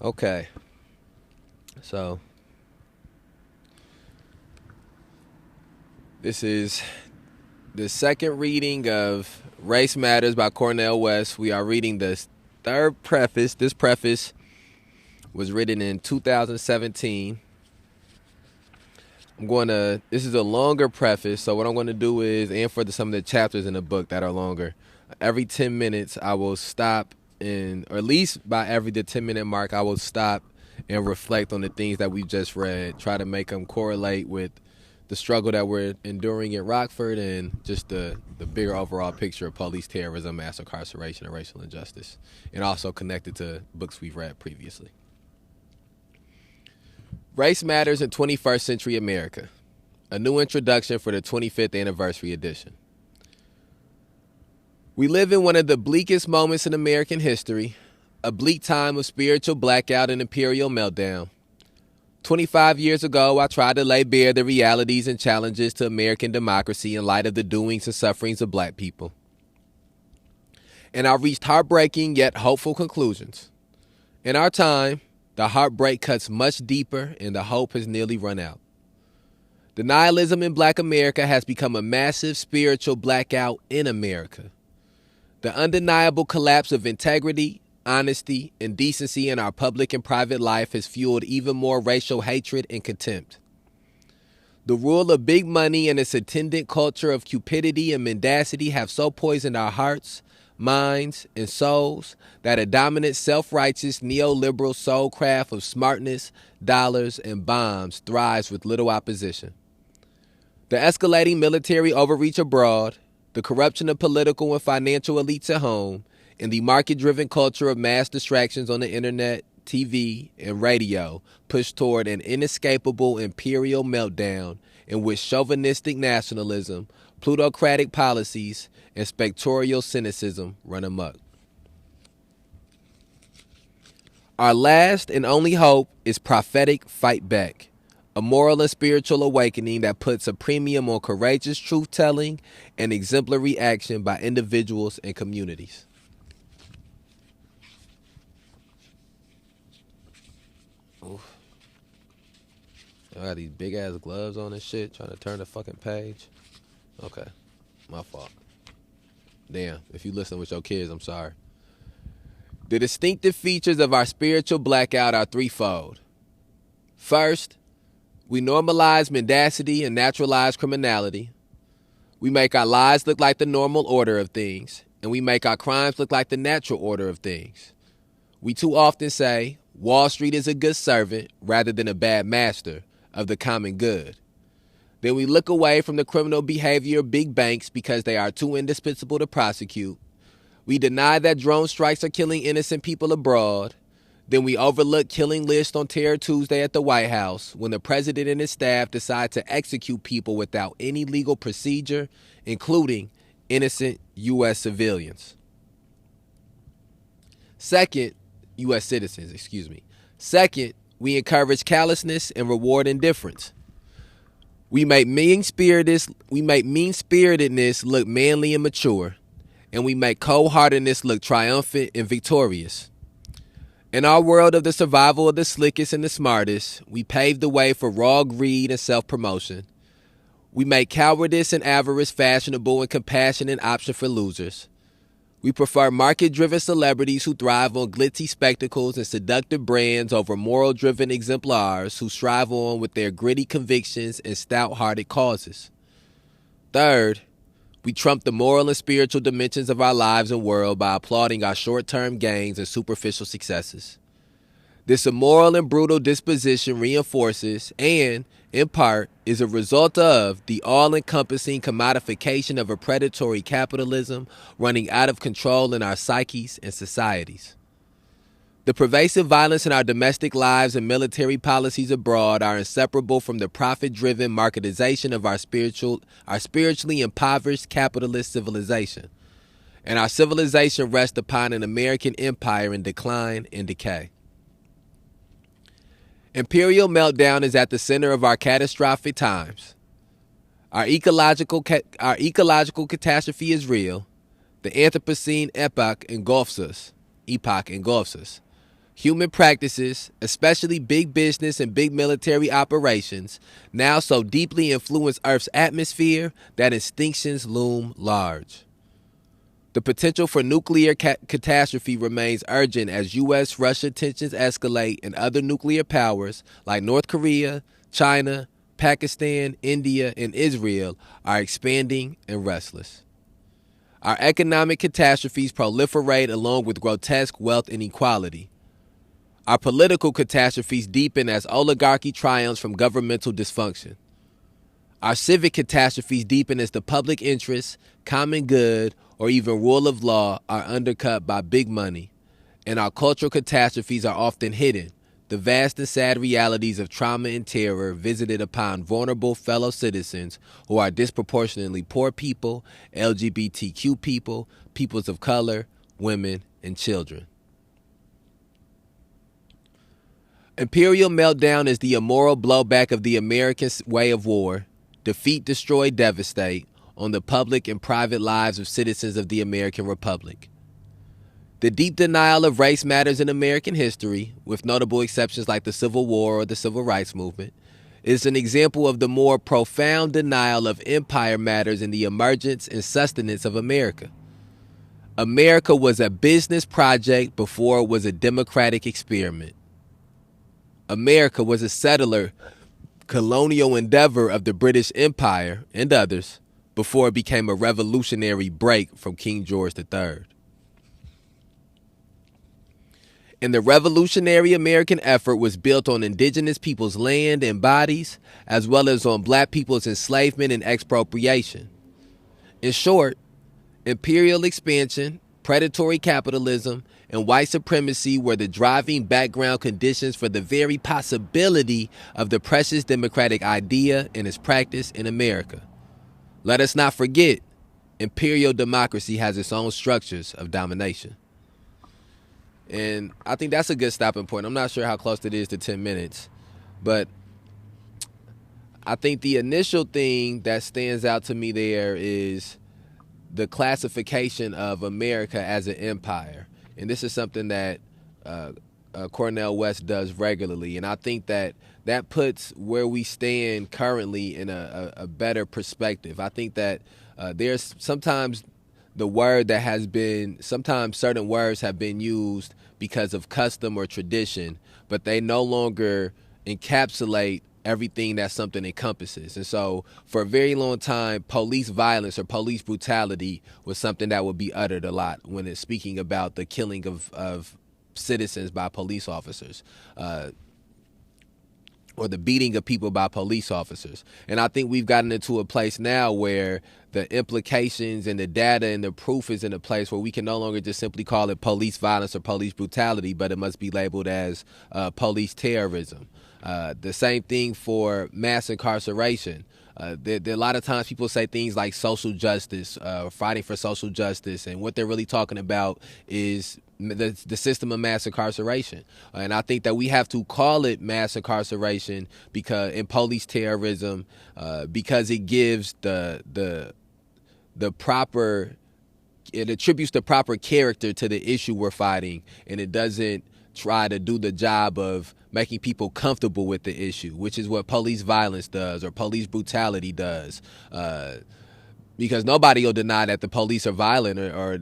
Okay, so this is the second reading of Race Matters by Cornel West. We are reading the third preface. This preface was written in 2017. This is a longer preface, so what I'm going to do is, and for some of the chapters in the book that are longer, every 10 minutes I will stop or at least by the 10-minute mark, I will stop and reflect on the things that we just read, try to make them correlate with the struggle that we're enduring at Rockford and just the bigger overall picture of police terrorism, mass incarceration, and racial injustice, and also connected to books we've read previously. Race Matters in 21st Century America, a new introduction for the 25th anniversary edition. We live in one of the bleakest moments in American history, a bleak time of spiritual blackout and imperial meltdown. 25 years ago, I tried to lay bare the realities and challenges to American democracy in light of the doings and sufferings of black people. And I reached heartbreaking yet hopeful conclusions. In our time, the heartbreak cuts much deeper and the hope has nearly run out. Denialism in Black America has become a massive spiritual blackout in America. The undeniable collapse of integrity, honesty, and decency in our public and private life has fueled even more racial hatred and contempt. The rule of big money and its attendant culture of cupidity and mendacity have so poisoned our hearts, minds, and souls that a dominant self-righteous neoliberal soulcraft of smartness, dollars, and bombs thrives with little opposition. The escalating military overreach abroad, the corruption of political and financial elites at home, and the market-driven culture of mass distractions on the internet, TV, and radio push toward an inescapable imperial meltdown in which chauvinistic nationalism, plutocratic policies, and spectorial cynicism run amok. Our last and only hope is prophetic fight back, a moral and spiritual awakening that puts a premium on courageous truth-telling and exemplary action by individuals and communities. Oof. I got these big-ass gloves on and shit, trying to turn the fucking page. Okay, my fault. Damn, if you listen with your kids, I'm sorry. The distinctive features of our spiritual blackout are threefold. First, we normalize mendacity and naturalize criminality. We make our lives look like the normal order of things, and we make our crimes look like the natural order of things. We too often say, Wall Street is a good servant rather than a bad master of the common good. Then we look away from the criminal behavior of big banks because they are too indispensable to prosecute. We deny that drone strikes are killing innocent people abroad. Then we overlook killing lists on Terror Tuesday at the White House when the president and his staff decide to execute people without any legal procedure, including innocent U.S. civilians. Second, U.S. citizens, excuse me. Second, we encourage callousness and reward indifference. We make mean-spiritedness look manly and mature, and we make cold-heartedness look triumphant and victorious. In our world of the survival of the slickest and the smartest, we pave the way for raw greed and self-promotion. We make cowardice and avarice fashionable and compassion an option for losers. We prefer market-driven celebrities who thrive on glitzy spectacles and seductive brands over moral-driven exemplars who strive on with their gritty convictions and stout-hearted causes. Third, we trump the moral and spiritual dimensions of our lives and world by applauding our short-term gains and superficial successes. This immoral and brutal disposition reinforces and, in part, is a result of the all-encompassing commodification of a predatory capitalism running out of control in our psyches and societies. The pervasive violence in our domestic lives and military policies abroad are inseparable from the profit-driven marketization of our spiritually impoverished capitalist civilization. And our civilization rests upon an American empire in decline and decay. Imperial meltdown is at the center of our catastrophic times. Our ecological catastrophe is real. The Anthropocene epoch engulfs us. Human practices, especially big business and big military operations, now so deeply influence Earth's atmosphere that extinctions loom large. The potential for nuclear catastrophe remains urgent as U.S.-Russia tensions escalate and other nuclear powers like North Korea, China, Pakistan, India, and Israel are expanding and restless. Our economic catastrophes proliferate along with grotesque wealth inequality. Our political catastrophes deepen as oligarchy triumphs from governmental dysfunction. Our civic catastrophes deepen as the public interest, common good, or even rule of law are undercut by big money. And our cultural catastrophes are often hidden, the vast and sad realities of trauma and terror visited upon vulnerable fellow citizens who are disproportionately poor people, LGBTQ people, peoples of color, women, and children. Imperial meltdown is the immoral blowback of the American way of war, defeat, destroy, devastate, on the public and private lives of citizens of the American Republic. The deep denial of race matters in American history, with notable exceptions like the Civil War or the Civil Rights Movement, is an example of the more profound denial of empire matters in the emergence and sustenance of America. America was a business project before it was a democratic experiment. America was a settler colonial endeavor of the British Empire and others before it became a revolutionary break from King George III. And the revolutionary American effort was built on indigenous people's land and bodies, as well as on black people's enslavement and expropriation. In short, imperial expansion, predatory capitalism, and white supremacy were the driving background conditions for the very possibility of the precious democratic idea and its practice in America. Let us not forget, imperial democracy has its own structures of domination. And I think that's a good stopping point. I'm not sure how close it is to 10 minutes, but I think the initial thing that stands out to me there is the classification of America as an empire. And this is something that Cornel West does regularly. And I think that that puts where we stand currently in a better perspective. I think that there's sometimes the word that has been, sometimes certain words have been used because of custom or tradition, but they no longer encapsulate everything that something encompasses. And so for a very long time, police violence or police brutality was something that would be uttered a lot when it's speaking about the killing of citizens by police officers, or the beating of people by police officers. And I think we've gotten into a place now where the implications and the data and the proof is in a place where we can no longer just simply call it police violence or police brutality, but it must be labeled as police terrorism. The same thing for mass incarceration. There a lot of times people say things like social justice, fighting for social justice, and what they're really talking about is the system of mass incarceration. And I think that we have to call it mass incarceration because in police terrorism, because it gives the proper, it attributes the proper character to the issue we're fighting, and it doesn't try to do the job of making people comfortable with the issue, which is what police violence does or police brutality does. Because nobody will deny that the police are violent or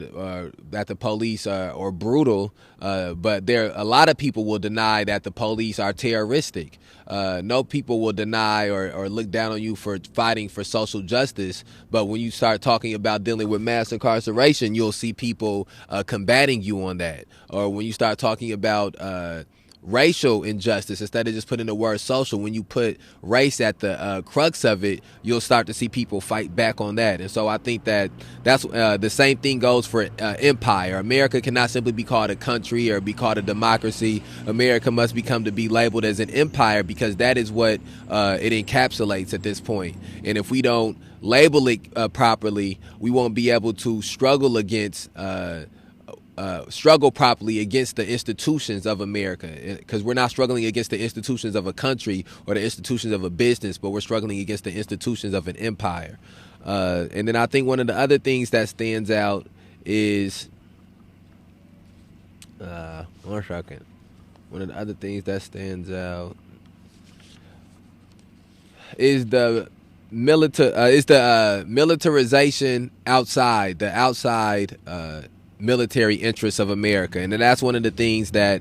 that the police are brutal, but a lot of people will deny that the police are terroristic. No people will deny or look down on you for fighting for social justice, but when you start talking about dealing with mass incarceration, you'll see people combating you on that. Or when you start talking about racial injustice, instead of just putting the word social, when you put race at the crux of it, you'll start to see people fight back on that. And so I think that that's the same thing goes for empire. America cannot simply be called a country or be called a democracy. America must become to be labeled as an empire because that is what it encapsulates at this point. And if we don't label it properly, we won't be able to struggle properly against the institutions of America, because we're not struggling against the institutions of a country or the institutions of a business, but we're struggling against the institutions of an empire. And then I think one of the other things that stands out is, one second. One of the other things that stands out is the militarization outside the outside military interests of America, and that's one of the things that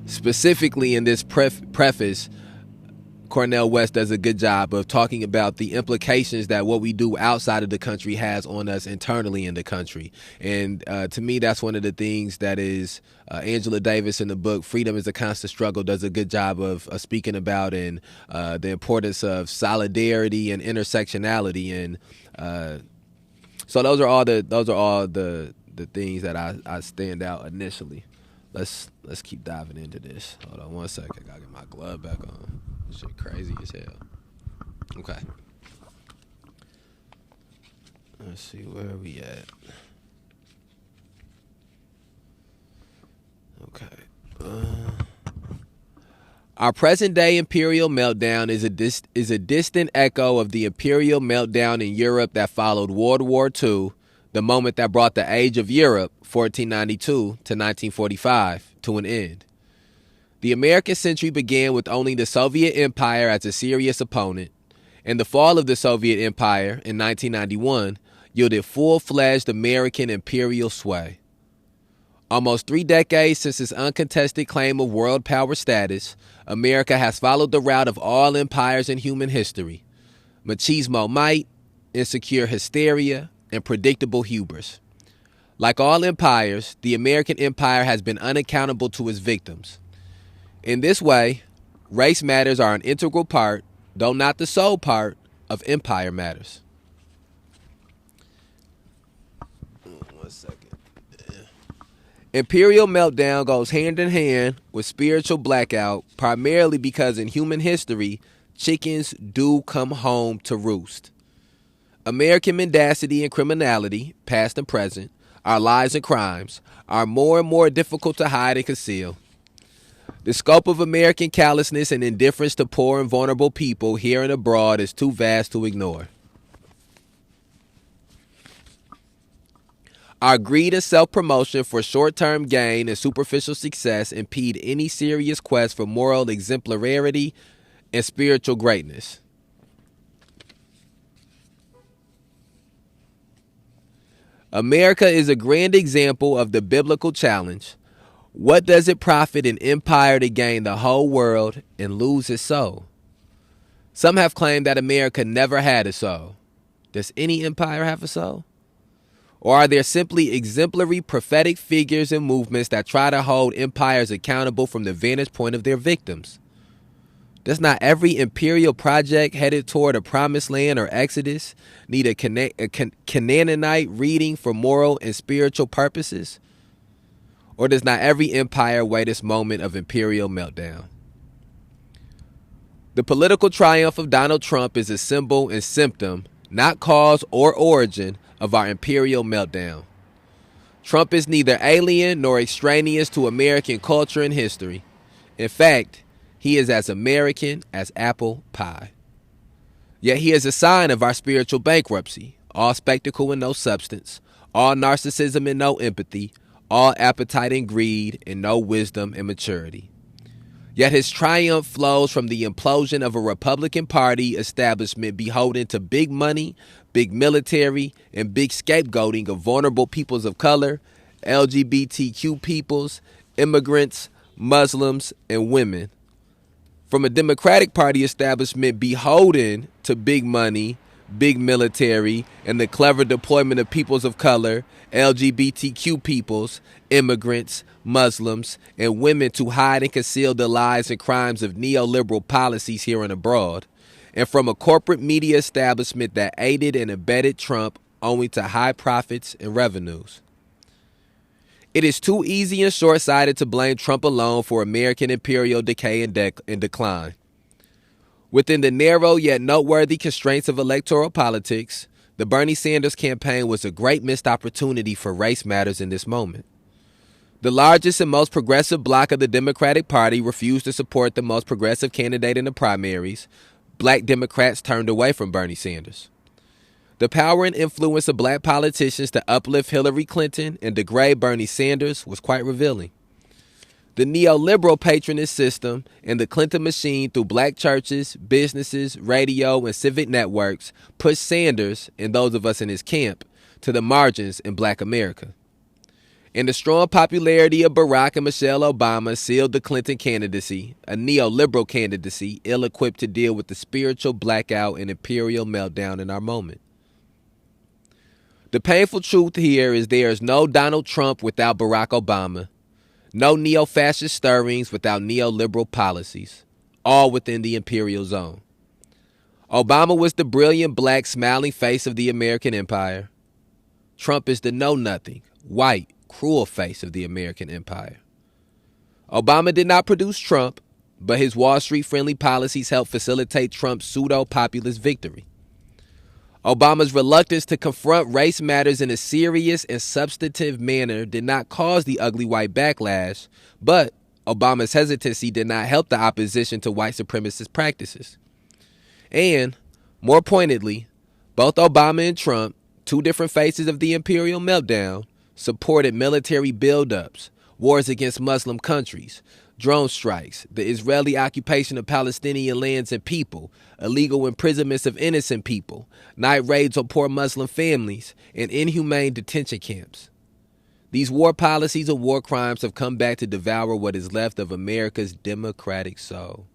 specifically in this preface, Cornel West does a good job of talking about the implications that what we do outside of the country has on us internally in the country. And to me, that's one of the things that is Angela Davis in the book Freedom is a Constant Struggle does a good job of speaking about, and the importance of solidarity and intersectionality. And so those are all the things that I stand out initially. Let's keep diving into this. Hold on one second. I gotta get my glove back on. This shit crazy as hell. Okay. Let's see where we at. Okay. Our present-day imperial meltdown is a distant echo of the imperial meltdown in Europe that followed World War II, the moment that brought the age of Europe, 1492 to 1945, to an end. The American century began with only the Soviet Empire as a serious opponent, and the fall of the Soviet Empire in 1991 yielded full-fledged American imperial sway. Almost 3 decades since its uncontested claim of world power status, America has followed the route of all empires in human history: machismo might, insecure hysteria, and predictable hubris. Like all empires, the American empire has been unaccountable to its victims. In this way, race matters are an integral part, though not the sole part, of empire matters. One second. Imperial meltdown goes hand in hand with spiritual blackout, primarily because in human history, chickens do come home to roost. American mendacity and criminality, past and present, our lies and crimes, are more and more difficult to hide and conceal. The scope of American callousness and indifference to poor and vulnerable people here and abroad is too vast to ignore. Our greed and self-promotion for short-term gain and superficial success impede any serious quest for moral exemplarity and spiritual greatness. America is a grand example of the biblical challenge. What does it profit an empire to gain the whole world and lose its soul? Some have claimed that America never had a soul. Does any empire have a soul? Or are there simply exemplary prophetic figures and movements that try to hold empires accountable from the vantage point of their victims? Does not every imperial project headed toward a promised land or exodus need a Canaanite reading for moral and spiritual purposes? Or does not every empire wait its moment of imperial meltdown? The political triumph of Donald Trump is a symbol and symptom, not cause or origin, of our imperial meltdown. Trump is neither alien nor extraneous to American culture and history. In fact, he is as American as apple pie. Yet he is a sign of our spiritual bankruptcy, all spectacle and no substance, all narcissism and no empathy, all appetite and greed, and no wisdom and maturity. Yet his triumph flows from the implosion of a Republican Party establishment beholden to big money, big military, and big scapegoating of vulnerable peoples of color, LGBTQ peoples, immigrants, Muslims, and women. From a Democratic Party establishment beholden to big money, big military, and the clever deployment of peoples of color, LGBTQ peoples, immigrants, Muslims, and women to hide and conceal the lies and crimes of neoliberal policies here and abroad, and from a corporate media establishment that aided and abetted Trump owing to high profits and revenues. It is too easy and short-sighted to blame Trump alone for American imperial decay and decline. Within the narrow yet noteworthy constraints of electoral politics, the Bernie Sanders campaign was a great missed opportunity for race matters in this moment. The largest and most progressive bloc of the Democratic Party refused to support the most progressive candidate in the primaries. Black Democrats turned away from Bernie Sanders. The power and influence of black politicians to uplift Hillary Clinton and degrade Bernie Sanders was quite revealing. The neoliberal patronage system and the Clinton machine through black churches, businesses, radio, and civic networks pushed Sanders, and those of us in his camp, to the margins in black America. And the strong popularity of Barack and Michelle Obama sealed the Clinton candidacy, a neoliberal candidacy ill-equipped to deal with the spiritual blackout and imperial meltdown in our moment. The painful truth here is there is no Donald Trump without Barack Obama, no neo-fascist stirrings without neoliberal policies, all within the imperial zone. Obama was the brilliant black smiling face of the American empire. Trump is the know-nothing, white, cruel face of the American empire. Obama did not produce Trump, but his Wall Street friendly policies helped facilitate Trump's pseudo-populist victory. Obama's reluctance to confront race matters in a serious and substantive manner did not cause the ugly white backlash, but Obama's hesitancy did not help the opposition to white supremacist practices. And, more pointedly, both Obama and Trump, two different faces of the imperial meltdown, supported military buildups, wars against Muslim countries, drone strikes, the Israeli occupation of Palestinian lands and people, illegal imprisonments of innocent people, night raids on poor Muslim families, and inhumane detention camps. These war policies and war crimes have come back to devour what is left of America's democratic soul.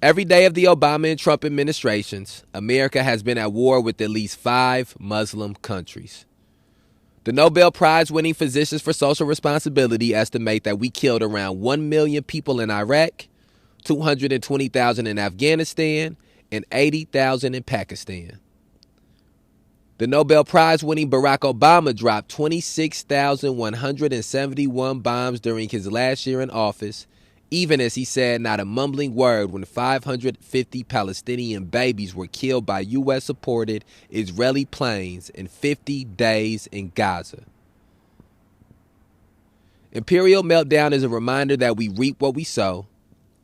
Every day of the Obama and Trump administrations, America has been at war with at least 5 Muslim countries. The Nobel Prize-winning Physicians for Social Responsibility estimate that we killed around 1 million people in Iraq, 220,000 in Afghanistan, and 80,000 in Pakistan. The Nobel Prize-winning Barack Obama dropped 26,171 bombs during his last year in office, even as he said not a mumbling word when 550 Palestinian babies were killed by U.S.-supported Israeli planes in 50 days in Gaza. Imperial meltdown is a reminder that we reap what we sow.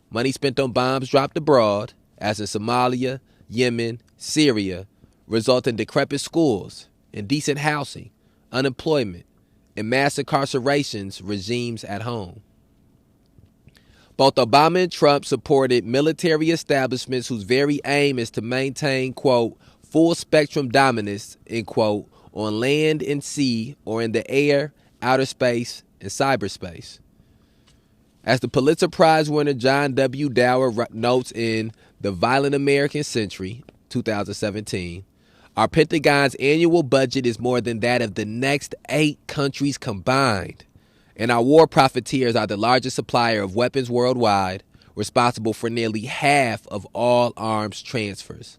Money spent on bombs dropped abroad, as in Somalia, Yemen, Syria, result in decrepit schools, indecent housing, unemployment, and mass incarcerations regimes at home. Both Obama and Trump supported military establishments whose very aim is to maintain, quote, full spectrum dominance, end quote, on land and sea or in the air, outer space, and cyberspace. As the Pulitzer Prize winner John W. Dower notes in The Violent American Century, 2017, our Pentagon's annual budget is more than that of the next 8 countries combined. And our war profiteers are the largest supplier of weapons worldwide, responsible for nearly half of all arms transfers.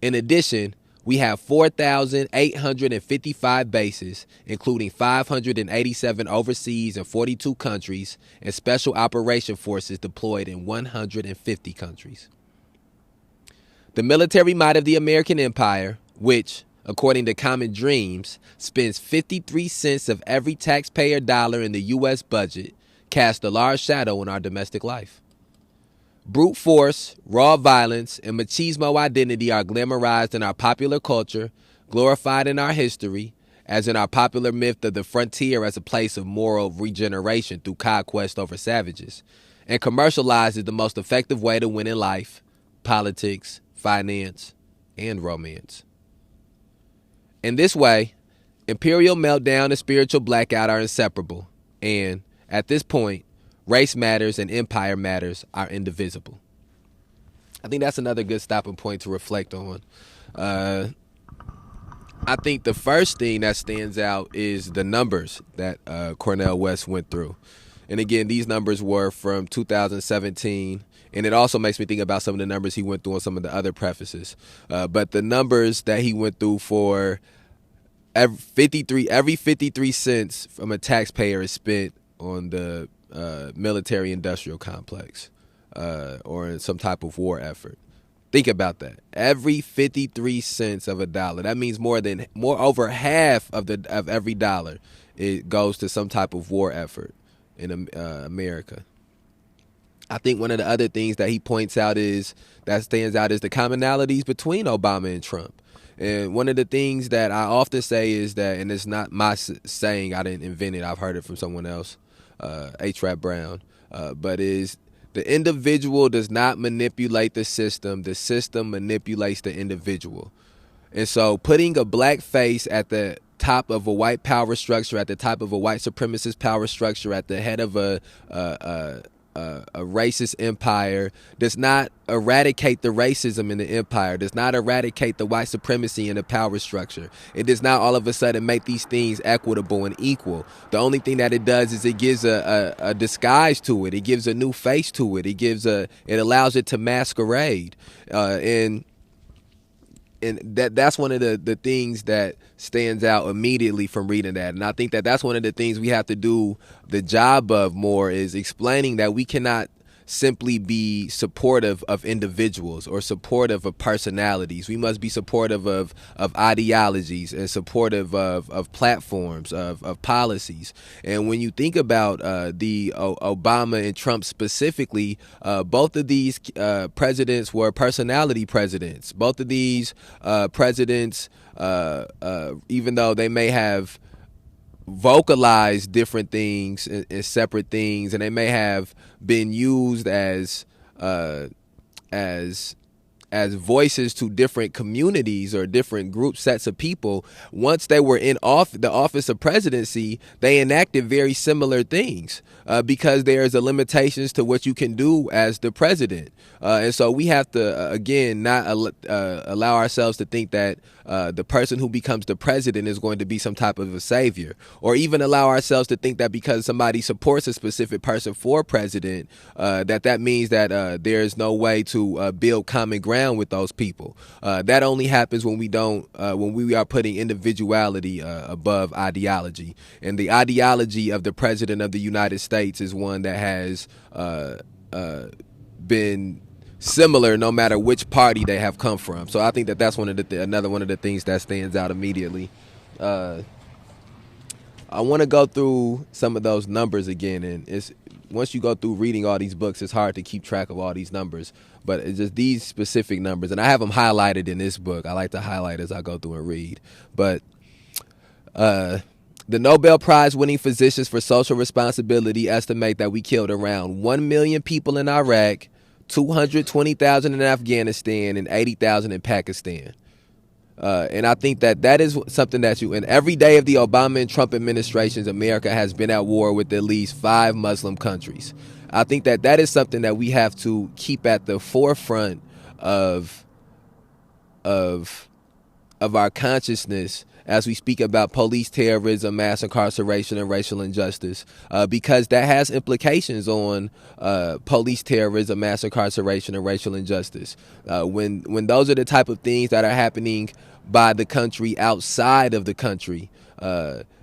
In addition, we have 4,855 bases, including 587 overseas in 42 countries, and special operation forces deployed in 150 countries. The military might of the American empire, which, according to Common Dreams, spends 53 cents of every taxpayer dollar in the U.S. budget, cast a large shadow on our domestic life. Brute force, raw violence, and machismo identity are glamorized in our popular culture, glorified in our history, as in our popular myth of the frontier as a place of moral regeneration through conquest over savages, and commercialized as the most effective way to win in life, politics, finance, and romance. In this way, imperial meltdown and spiritual blackout are inseparable, and, at this point, race matters and empire matters are indivisible. I think that's another good stopping point to reflect on. I think the first thing that stands out is the numbers that Cornel West went through. And again, these numbers were from 2017, and it also makes me think about some of the numbers he went through on some of the other prefaces. But the numbers that he went through for every 53 cents from a taxpayer is spent on the military-industrial complex or in some type of war effort. Think about that. Every 53 cents of a dollar. That means more over half of every dollar it goes to some type of war effort in America. I think one of the other things that he points out that stands out is the commonalities between Obama and Trump. And one of the things that I often say is that, and it's not my saying, I didn't invent it, I've heard it from someone else, H. Rap Brown, but is the individual does not manipulate the system manipulates the individual. And so putting a black face at the top of a white power structure, at the top of a white supremacist power structure, at the head of a racist empire does not eradicate the racism in the empire, does not eradicate the white supremacy in the power structure. It does not all of a sudden make these things equitable and equal. The only thing that it does is it gives a disguise to it. It gives a new face to it. It allows it to masquerade. And that's one of the things that stands out immediately from reading that. And I think that that's one of the things we have to do the job of more, is explaining that we cannot simply be supportive of individuals or supportive of personalities. We must be supportive of ideologies and supportive of platforms, of policies. And when you think about the Obama and Trump specifically, both of these presidents were personality presidents. Both of these presidents, even though they may have vocalize different things and separate things, and they may have been used as voices to different communities or different group sets of people. Once they were in the office of presidency, they enacted very similar things because there's a limitations to what you can do as the president. And so we have to, again, not allow ourselves to think that the person who becomes the president is going to be some type of a savior, or even allow ourselves to think that because somebody supports a specific person for president, that means that there's no way to build common ground with those people. That only happens when we are putting individuality above ideology. And the ideology of the president of the United States is one that has been similar no matter which party they have come from. So I think that that's another one of the things that stands out immediately. I want to go through some of those numbers again, and once you go through reading all these books, it's hard to keep track of all these numbers, but it's just these specific numbers, and I have them highlighted in this book. I like to highlight as I go through and read. But the Nobel Prize winning physicians for social responsibility estimate that we killed around 1 million people in Iraq, 220,000 in Afghanistan, and 80,000 in Pakistan. And I think that is something that in every day of the Obama and Trump administrations, America has been at war with at least 5 Muslim countries. I think that is something that we have to keep at the forefront of our consciousness as we speak about police terrorism, mass incarceration, and racial injustice, because that has implications on police terrorism, mass incarceration, and racial injustice. When those are the type of things that are happening by the country outside of the country,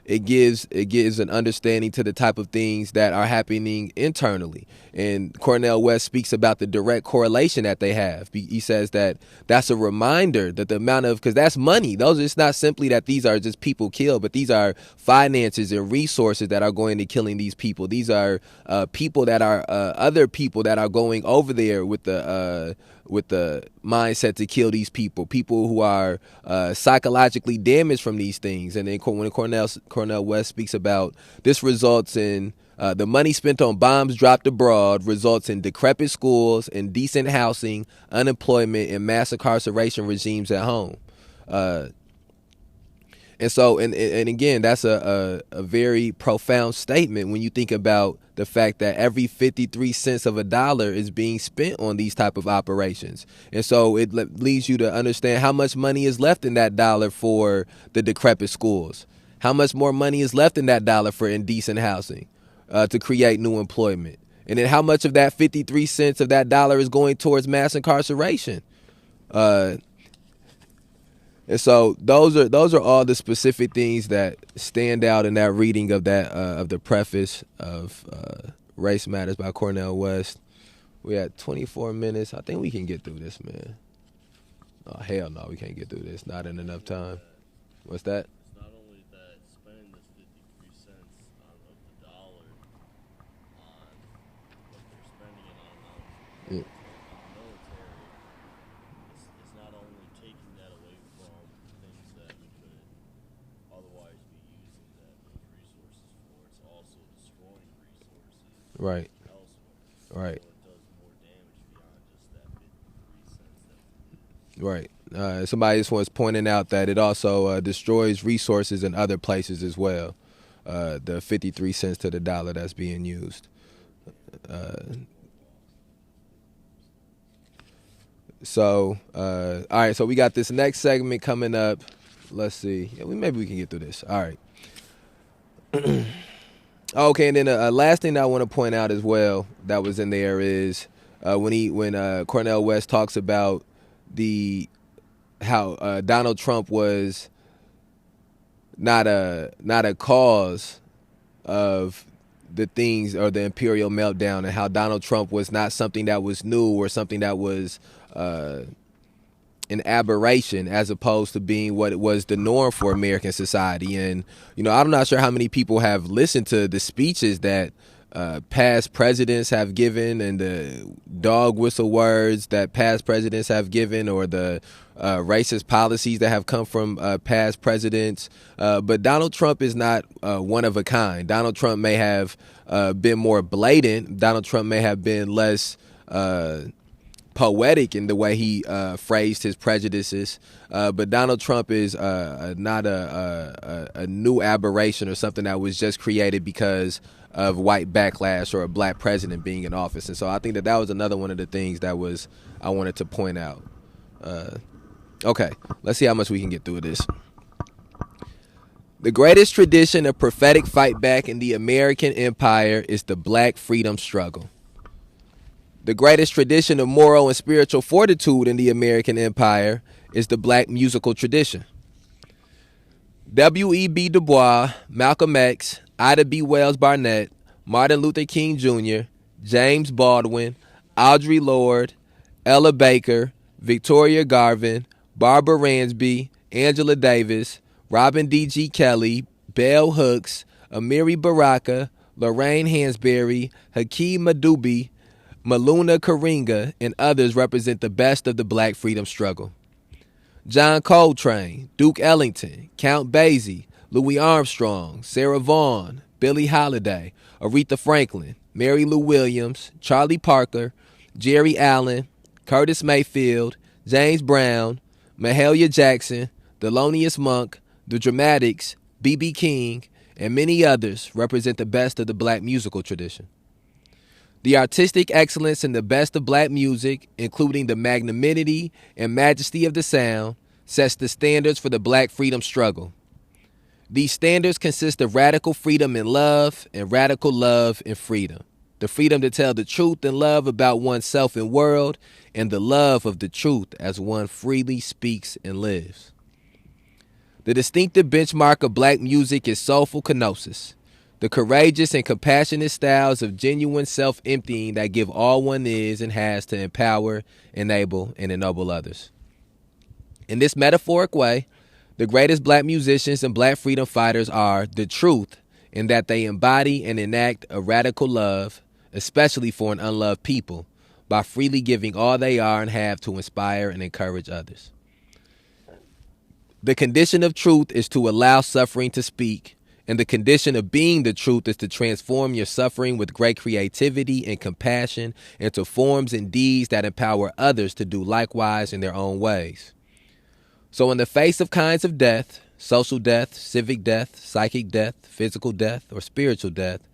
it gives an understanding to the type of things that are happening internally. And Cornel West speaks about the direct correlation that they have. He says that that's a reminder that the amount of, because that's money. It's not simply that these are just people killed, but these are finances and resources that are going to killing these people. These are people that are other people that are going over there with the mindset to kill these people who are psychologically damaged from these things. And then when Cornel West speaks about this, results in the money spent on bombs dropped abroad results in decrepit schools, indecent housing, unemployment, and mass incarceration regimes at home. And so, and again, that's a very profound statement when you think about the fact that every 53 cents of a dollar is being spent on these type of operations. And so it leads you to understand how much money is left in that dollar for the decrepit schools. How much more money is left in that dollar for indecent housing, to create new employment. And then how much of that 53 cents of that dollar is going towards mass incarceration. And so those are all the specific things that stand out in that reading of the preface of Race Matters by Cornel West. We had 24 minutes. I think we can get through this, man. Oh, hell no, we can't get through this. Not in enough time. What's that? It's not only that spending this 53 cents of the dollar on what they're spending it on the military, it's not only taking that away from Right. elsewhere. Right. So it does more damage beyond just that 53 cents that we did. Right. Somebody just was pointing out that it also destroys resources in other places as well. The 53 cents to the dollar that's being used. All right. So we got this next segment coming up. Let's see. Yeah, maybe we can get through this. All right. Okay, and then last thing that I want to point out as well that was in there is when Cornel West talks about the how Donald Trump was not a cause of the things or the imperial meltdown, and how Donald Trump was not something that was new or something that was an aberration, as opposed to being what it was the norm for American society. And I'm not sure how many people have listened to the speeches that past presidents have given, and the dog whistle words that past presidents have given, or the racist policies that have come from past presidents. But Donald Trump is not one of a kind. Donald Trump may have been more blatant. Donald Trump may have been less poetic in the way he phrased his prejudices. But Donald Trump is not a new aberration or something that was just created because of white backlash or a black president being in office. And so I think that was another one of the things that I wanted to point out. Okay, let's see how much we can get through this. The greatest tradition of prophetic fight back in the American empire is the black freedom struggle. The greatest tradition of moral and spiritual fortitude in the American empire is the black musical tradition. W.E.B. Du Bois, Malcolm X, Ida B. Wells Barnett, Martin Luther King Jr., James Baldwin, Audre Lorde, Ella Baker, Victoria Garvin, Barbara Ransby, Angela Davis, Robin D.G. Kelly, Bell Hooks, Amiri Baraka, Lorraine Hansberry, Hakeem Madubi, Maluna Karinga, and others represent the best of the black freedom struggle. John Coltrane, Duke Ellington, Count Basie, Louis Armstrong, Sarah Vaughan, Billie Holiday, Aretha Franklin, Mary Lou Williams, Charlie Parker, Jerry Allen, Curtis Mayfield, James Brown, Mahalia Jackson, Thelonious Monk, The Dramatics, B.B. King, and many others represent the best of the black musical tradition. The artistic excellence in the best of black music, including the magnanimity and majesty of the sound, sets the standards for the black freedom struggle. These standards consist of radical freedom in love and radical love and freedom. The freedom to tell the truth and love about oneself and world, and the love of the truth as one freely speaks and lives. The distinctive benchmark of black music is soulful kenosis, the courageous and compassionate styles of genuine self-emptying that give all one is and has to empower, enable, and ennoble others. In this metaphoric way, the greatest black musicians and black freedom fighters are the truth, in that they embody and enact a radical love, especially for an unloved people, by freely giving all they are and have to inspire and encourage others. The condition of truth is to allow suffering to speak, and the condition of being the truth is to transform your suffering with great creativity and compassion into forms and deeds that empower others to do likewise in their own ways. So in the face of kinds of death, social death, civic death, psychic death, physical death, or spiritual death,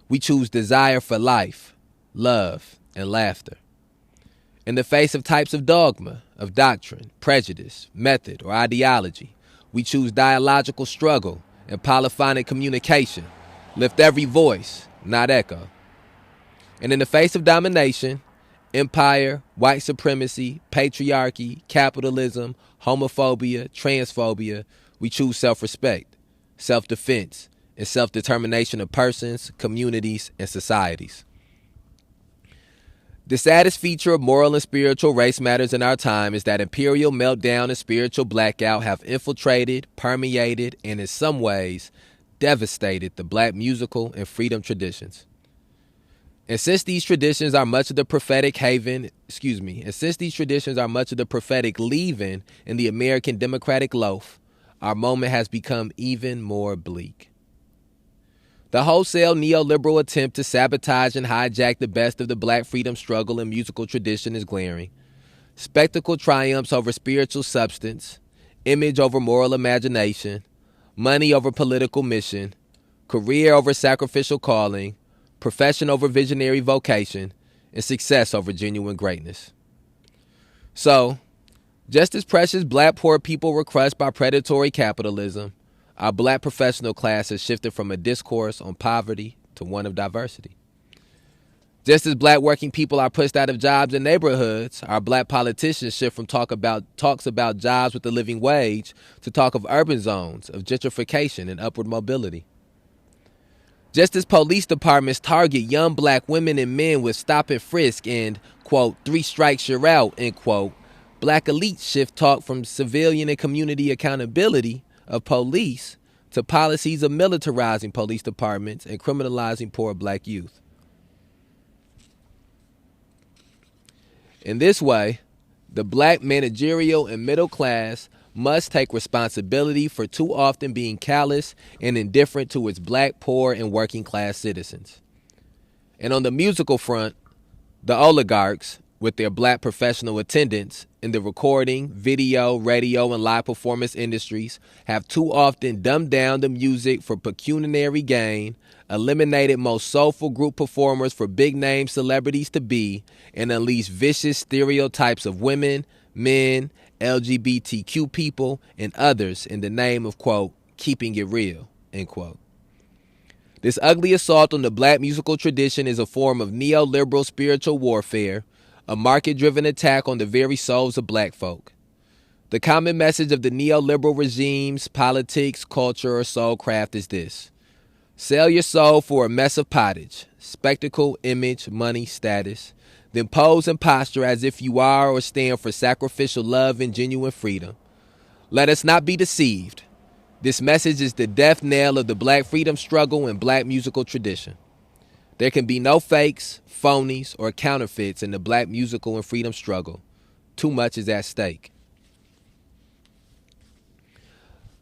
we choose desire for life, love, and laughter. In the face of types of dogma, of doctrine, prejudice, method, or ideology, we choose dialogical struggle and polyphonic communication. Lift every voice, not echo. And in the face of domination, empire, white supremacy, patriarchy, capitalism, homophobia, transphobia, we choose self-respect, self-defense, and self-determination of persons, communities, and societies. The saddest feature of moral and spiritual race matters in our time is that imperial meltdown and spiritual blackout have infiltrated, permeated, and in some ways devastated the black musical and freedom traditions. And since these traditions are much of the prophetic leaving in the American democratic loaf, our moment has become even more bleak. The wholesale neoliberal attempt to sabotage and hijack the best of the black freedom struggle and musical tradition is glaring. Spectacle triumphs over spiritual substance, image over moral imagination, money over political mission, career over sacrificial calling, profession over visionary vocation, and success over genuine greatness. So, just as precious black poor people were crushed by predatory capitalism, our black professional class has shifted from a discourse on poverty to one of diversity. Just as black working people are pushed out of jobs in neighborhoods, our black politicians shift from talks about jobs with the living wage to talk of urban zones, of gentrification and upward mobility. Just as police departments target young black women and men with stop and frisk and, quote, 3 strikes you're out, end quote, black elites shift talk from civilian and community accountability of police to policies of militarizing police departments and criminalizing poor black youth. In this way, the black managerial and middle class must take responsibility for too often being callous and indifferent to its black, poor, and working class citizens. And on the musical front, the oligarchs, with their black professional attendants in the recording, video, radio, and live performance industries, have too often dumbed down the music for pecuniary gain, eliminated most soulful group performers for big-name celebrities to be, and unleashed vicious stereotypes of women, men, LGBTQ people, and others in the name of, quote, keeping it real, end quote. This ugly assault on the black musical tradition is a form of neoliberal spiritual warfare, a market-driven attack on the very souls of black folk. The common message of the neoliberal regime's politics, culture, or soul craft is this: sell your soul for a mess of pottage, spectacle, image, money, status, then pose and posture as if you are or stand for sacrificial love and genuine freedom. Let us not be deceived. This message is the death knell of the black freedom struggle and black musical tradition. There can be no fakes, phonies, or counterfeits in the black musical and freedom struggle. Too much is at stake.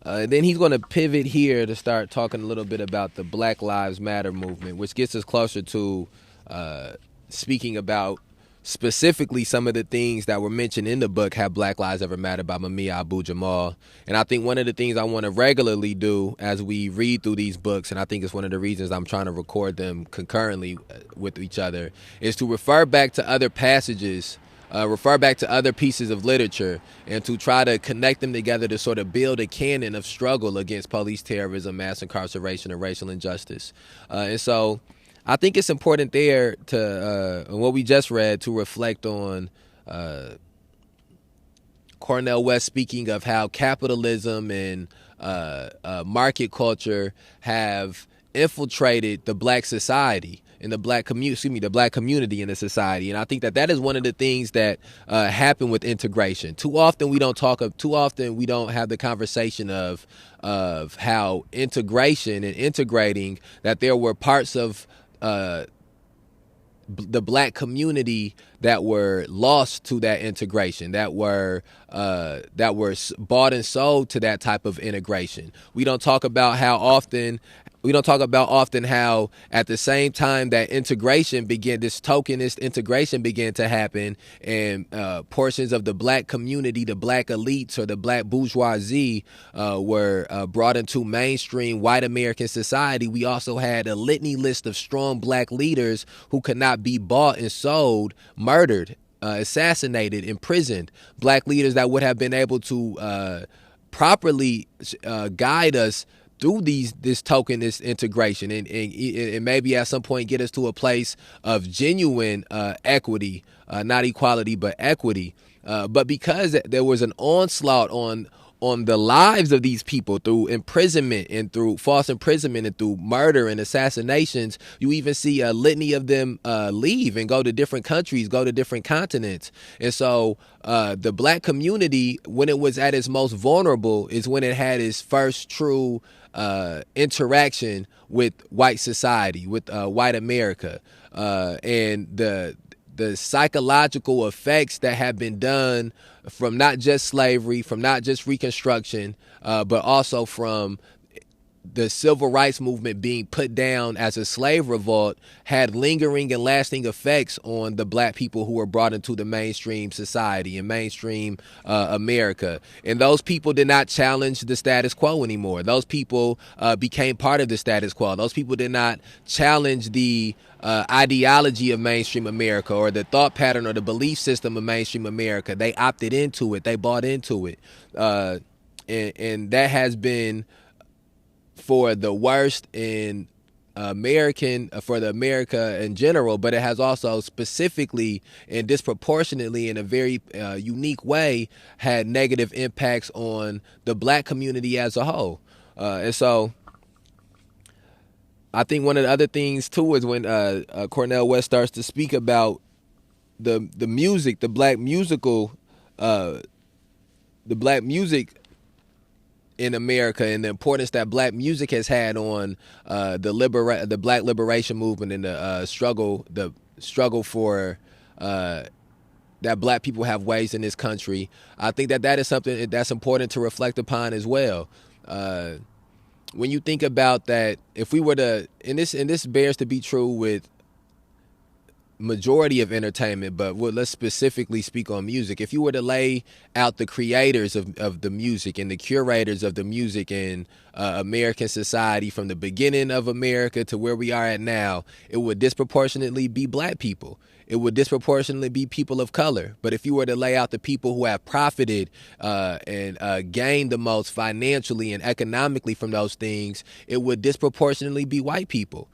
Then he's going to pivot here to start talking a little bit about the Black Lives Matter movement, which gets us closer to speaking about specifically some of the things that were mentioned in the book, Have Black Lives Ever Mattered by Mumia Abu-Jamal. And I think one of the things I want to regularly do as we read through these books, and I think it's one of the reasons I'm trying to record them concurrently with each other, is to refer back to other passages, refer back to other pieces of literature, and to try to connect them together to sort of build a canon of struggle against police terrorism, mass incarceration, and racial injustice. And so I think it's important there to, what we just read, to reflect on Cornel West speaking of how capitalism and market culture have infiltrated the black society and the black community in the society. And I think that is one of the things that happen with integration. Too often we don't have the conversation of how integration and integrating, that there were parts of the black community that were lost to that integration, that were bought and sold to that type of integration. We don't talk about often how at the same time that this tokenist integration began to happen, and portions of the black community, the black elites or the black bourgeoisie were brought into mainstream white American society. We also had a litany list of strong black leaders who could not be bought and sold, murdered, assassinated, imprisoned. Black leaders that would have been able to properly guide us through this tokenist integration and maybe at some point get us to a place of genuine equity, not equality, but equity. But because there was an onslaught on the lives of these people through imprisonment and through false imprisonment and through murder and assassinations, you even see a litany of them leave and go to different countries, go to different continents. And so the black community, when it was at its most vulnerable, is when it had its first true interaction with white society, with white America, and the psychological effects that have been done from not just slavery, from not just Reconstruction, but also from the civil rights movement being put down as a slave revolt had lingering and lasting effects on the black people who were brought into the mainstream society and mainstream America. And those people did not challenge the status quo anymore. Those people became part of the status quo. Those people did not challenge the ideology of mainstream America or the thought pattern or the belief system of mainstream America. They opted into it. They bought into it. And that has been for the worst in for the America in general, but it has also specifically and disproportionately in a very unique way had negative impacts on the black community as a whole. And so I think one of the other things too is when Cornel West starts to speak about the music, the black music in America and the importance that black music has had on the black liberation movement and the struggle for that black people have ways in this country. I think that is something that's important to reflect upon as well. When you think about that, if we were to, and this bears to be true with majority of entertainment, but let's specifically speak on music. If you were to lay out the creators of the music and the curators of the music in American society from the beginning of America to where we are at now, it would disproportionately be black people. It would disproportionately be people of color. But if you were to lay out the people who have profited and gained the most financially and economically from those things, it would disproportionately be white people.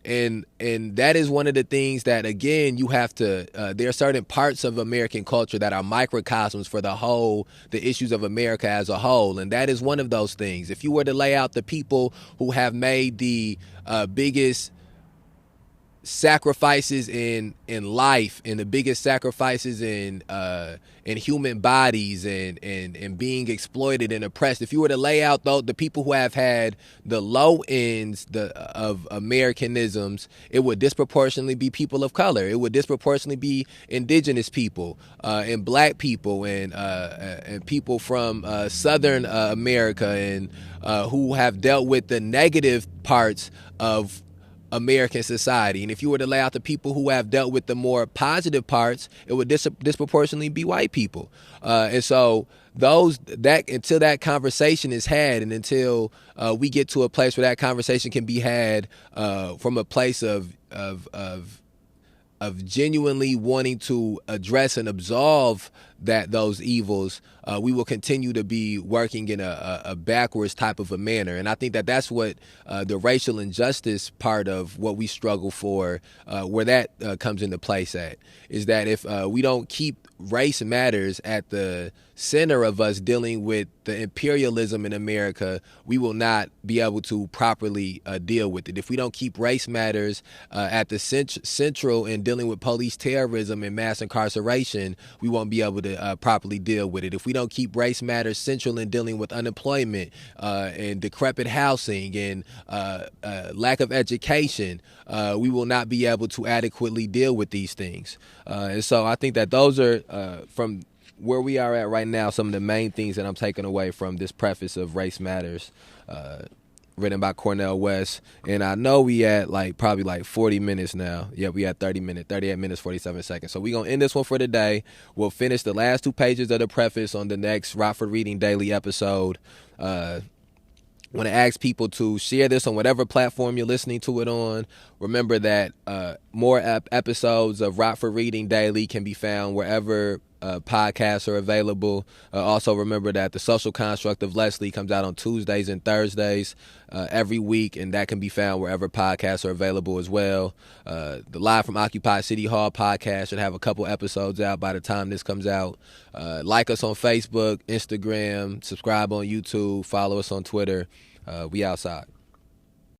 And that is one of the things that, again, you have to, there are certain parts of American culture that are microcosms for the issues of America as a whole. And that is one of those things. If you were to lay out the people who have made the biggest sacrifices in life and the biggest sacrifices in human bodies and being exploited and oppressed, if you were to lay out the people who have had the low ends of Americanisms, it would disproportionately be people of color. It would disproportionately be indigenous people and black people and people from Southern America and who have dealt with the negative parts of American society. And if you were to lay out the people who have dealt with the more positive parts, it would disproportionately be white people. And so until that conversation is had, and until we get to a place where that conversation can be had from a place of genuinely wanting to address and absolve those evils, we will continue to be working in a backwards type of a manner. And I think that's what the racial injustice part of what we struggle for, where that comes into place at, is that if we don't keep race matters at the center of us dealing with the imperialism in America, we will not be able to properly deal with it. If we don't keep race matters at the central in dealing with police terrorism and mass incarceration, we won't be able to properly deal with it. If we don't keep race matters central in dealing with unemployment and decrepit housing and lack of education, we will not be able to adequately deal with these things. And so I think that those are, from where we are at right now, some of the main things that I'm taking away from this preface of Race Matters, written by Cornel West. And I know we at probably 40 minutes now. Yeah, we at 38 minutes, 47 seconds. So we're going to end this one for today. We'll finish the last 2 pages of the preface on the next Rockford Reading Daily episode. I want to ask people to share this on whatever platform you're listening to it on. Remember that more episodes of Rockford Reading Daily can be found wherever podcasts are available. Also remember that The Social Construct of Leslie comes out on Tuesdays and Thursdays every week, and that can be found wherever podcasts are available as well. The Live from Occupy City Hall podcast should have a couple episodes out by the time this comes out. Like us on Facebook, Instagram, subscribe on YouTube, follow us on Twitter. We outside.